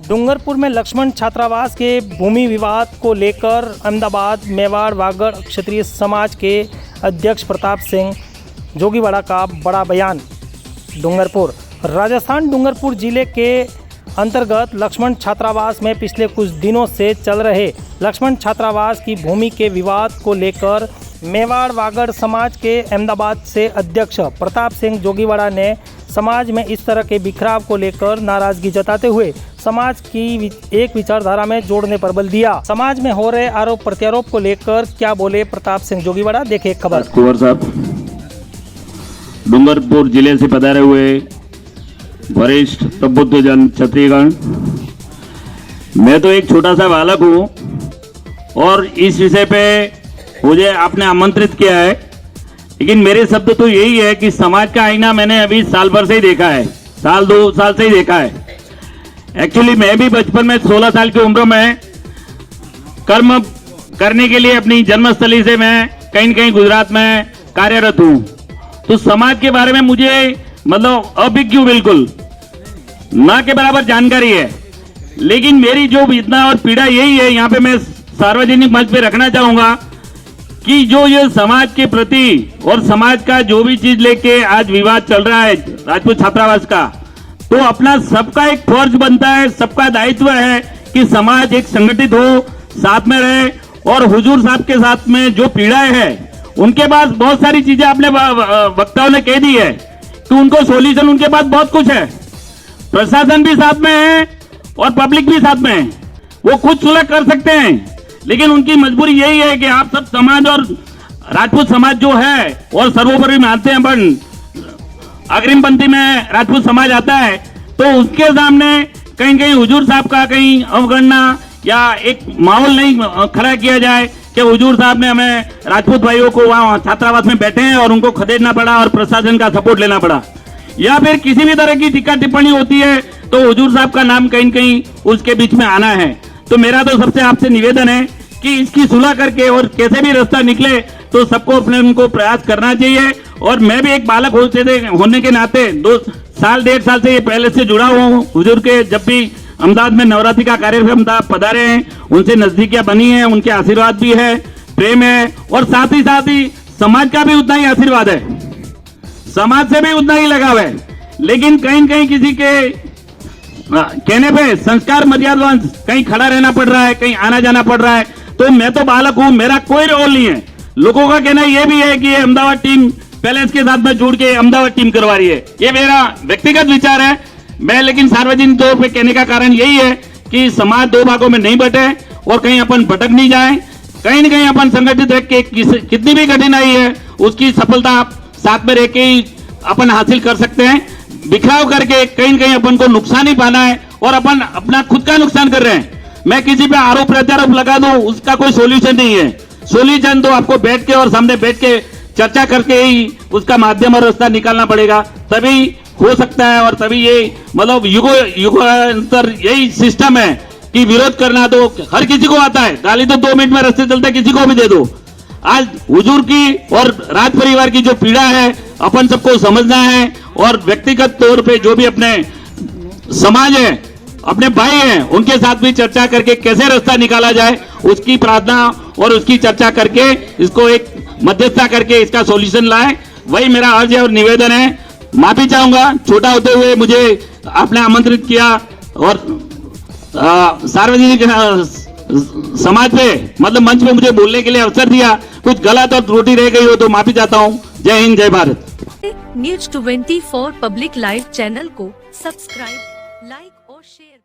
डूंगरपुर में लक्ष्मण छात्रावास के भूमि विवाद को लेकर अहमदाबाद मेवाड़ वागड़ क्षत्रिय समाज के अध्यक्ष प्रताप सिंह जोगीवाड़ा का बड़ा बयान। डूंगरपुर राजस्थान डूंगरपुर जिले के अंतर्गत लक्ष्मण छात्रावास में पिछले कुछ दिनों से चल रहे लक्ष्मण छात्रावास की भूमि के विवाद को लेकर मेवाड़ वागड़ समाज के अहमदाबाद से अध्यक्ष प्रताप सिंह जोगीवाड़ा ने समाज में इस तरह के बिखराव को लेकर नाराजगी जताते हुए समाज की एक विचारधारा में जोड़ने पर बल दिया। समाज में हो रहे आरोप प्रत्यारोप को लेकर क्या बोले प्रताप सिंह जोगीवाड़ा, देखे खबर। कुंवर साहब, डूंगरपुर जिले से पधारे हुए वरिष्ठ प्रबुद्ध जन क्षत्रियगण, मैं तो एक छोटा सा बालक हूँ और इस विषय पे मुझे आपने आमंत्रित किया है, लेकिन मेरे शब्द तो यही है कि समाज का आईना मैंने अभी साल भर से ही देखा है, साल 2 साल से ही देखा है। एक्चुअली मैं भी बचपन में 16 साल की उम्र में कर्म करने के लिए अपनी जन्मस्थली से मैं कहीं न कहीं गुजरात में कार्यरत हूँ। तो समाज के बारे में मुझे मतलब अभिज्ञ बिल्कुल ना के बराबर जानकारी है, लेकिन मेरी जो वेदना और पीड़ा यही है, यहाँ पे मैं सार्वजनिक मंच पे रखना चाहूंगा कि जो ये समाज के प्रति और समाज का जो भी चीज लेके आज विवाद चल रहा है राजपूत छात्रावास का, तो अपना सबका एक फर्ज बनता है, सबका दायित्व है कि समाज एक संगठित हो, साथ में रहे। और हुजूर साहब के साथ में जो पीड़ाएं हैं, उनके पास बहुत सारी चीजें अपने वक्ताओं ने कह दी है कि उनको सोल्यूशन उनके पास बहुत कुछ है। प्रशासन भी साथ में है और पब्लिक भी साथ में है, वो खुद सुलह कर सकते हैं, लेकिन उनकी मजबूरी यही है कि आप सब समाज और राजपूत समाज जो है और सर्वोपरि मानते हैं, अपन अग्रिम पंक्ति में राजपूत समाज आता है, तो उसके सामने कहीं कहीं हुजूर साहब का कहीं अवगणना या एक माहौल नहीं खड़ा किया जाए कि हुजूर साहब ने हमें राजपूत भाइयों को वहाँ छात्रावास में बैठे हैं और उनको खदेड़ना पड़ा और प्रशासन का सपोर्ट लेना पड़ा, या फिर किसी भी तरह की टीका टिप्पणी होती है तो हुजूर साहब का नाम कहीं कहीं उसके बीच में आना है। तो मेरा तो सबसे आपसे निवेदन है कि इसकी सुलह करके और कैसे भी रास्ता निकले तो सबको अपने उनको प्रयास करना चाहिए। और मैं भी एक बालक होने के नाते 2 साल 1.5 साल से ये पहले से जुड़ा हुआ हूँ हुजूर के। जब भी अहमदाबाद में नवरात्रि का कार्यक्रम था, पधारे हैं, उनसे नजदीकियां बनी है, उनके आशीर्वाद भी है, प्रेम है, और साथ ही समाज का भी उतना ही आशीर्वाद है, समाज से भी उतना ही लगाव है। लेकिन कहीं न कहीं किसी के कहने पे संस्कार मर्यादा कहीं खड़ा रहना पड़ रहा है, कहीं आना जाना पड़ रहा है। तो मैं तो बालक हूं, मेरा कोई रोल नहीं है। लोगों का कहना यह भी है कि अहमदाबाद टीम पैलेस के साथ में जुड़ के अहमदाबाद टीम करवा रही है, ये मेरा व्यक्तिगत विचार है मैं। लेकिन सार्वजनिक तौर पे कहने का कारण यही है कि समाज 2 भागों में नहीं बटे और कहीं अपन भटक नहीं जाए, कहीं न कहीं अपन संगठित रह के कितनी भी कठिनाई है उसकी सफलता साथ में रह के ही अपन हासिल कर सकते हैं। बिखराव करके कहीं न कहीं अपन को नुकसान ही पाना है और अपन अपना खुद का नुकसान कर रहे हैं। मैं किसी पे आरोप प्रत्यारोप लगा दूं, उसका कोई सोल्यूशन नहीं है। सोल्यूशन तो आपको बैठ के और सामने बैठ के चर्चा करके ही उसका माध्यम और रास्ता निकालना पड़ेगा, तभी हो सकता है। और तभी ये मतलब युगांतर यही सिस्टम है कि विरोध करना तो हर किसी को आता है, गाली तो 2 मिनट में रास्ते चलते किसी को भी दे दो। आज हुजूर की और राज परिवार की जो पीड़ा है अपन सबको समझना है, और व्यक्तिगत तौर पे जो भी अपने समाज है, अपने भाई हैं, उनके साथ भी चर्चा करके कैसे रास्ता निकाला जाए उसकी प्रार्थना और उसकी चर्चा करके इसको एक मध्यस्थता करके इसका सॉल्यूशन लाए, वही मेरा अर्ज है और निवेदन है। माफी चाहूंगा छोटा होते हुए मुझे आपने आमंत्रित किया और सार्वजनिक समाज पे मतलब मंच पे मुझे बोलने के लिए अवसर दिया, कुछ गलत और त्रुटि रह गई हो तो माफी चाहता हूँ। जय हिंद, जय Bharat. News 24 public live channel को सब्सक्राइब, लाइक और शेयर